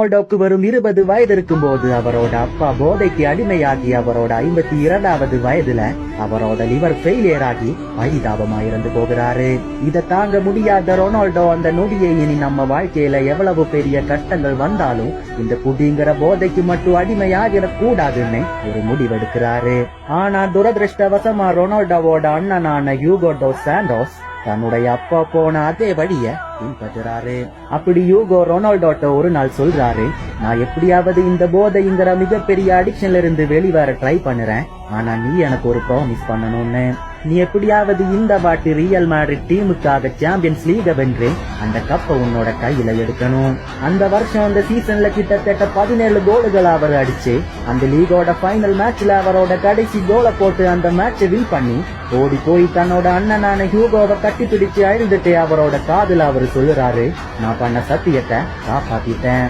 ரொனால்டோக்கு வரும் 20 வயது இருக்கும் போது அவரோட அப்பா போதைக்கு அடிமையாகி அவரோட 52வது வயதுல அவரோட லிவர் ஃபெயிலியர் ஆகி பரிதாபமா இறந்து போகிறாரு. இதை தாங்க முடியாத ரொனால்டோ அந்த நொடியை இனி நம்ம வாழ்க்கையில எவ்வளவு பெரிய கஷ்டங்கள் வந்தாலும் இந்த குடிங்கிற போதைக்கு மட்டும் அடிமையாகிட கூடாதுன்னு ஒரு முடிவெடுக்கிறாரு. ஆனா துரதிருஷ்டவசமா ரொனால்டோவோட அண்ணனான ஹியூகோ டோஸ் சாண்டோஸ் தன்னுடைய அப்பா போன அதே வழிய பின்பற்றுறாரு. அப்படி ஹியூகோ ரொனால்டோட்ட ஒரு நாள் சொல்றாரு, நான் எப்படியாவது இந்த போதைங்கிற மிகப்பெரிய அடிக்ஷன்ல இருந்து வெளிவர ட்ரை பண்ணுறேன். ஆனா நீ எனக்கு ஒரு ப்ராமிஸ் பண்ணணும்னு. நீ எப்படியாவது இந்த வாட்டி ரியல் மேட்ரிட் டீமுக்காக சாம்பியன்ஸ் லீக வென்று அந்த கப்பை உன்னோட கையில எடுக்கணும். அந்த வருஷம் அந்த சீசன்ல கிட்டத்தட்ட 17 கோல்கள் அவர் அடிச்சு அந்த லீகோட ஃபைனல் மேட்ச்ல அவரோட கடைசி கோலை போட்டு அந்த மேட்சை வின் பண்ணி ஓடி போய் தன்னோட அண்ணனான ஹியூகோவை கட்டி பிடிச்சு அழுதுட்டு அவரோட காதுல அவர் சொல்லுறாரு, நான் பண்ண சத்தியத்தை காப்பாத்திட்டேன்.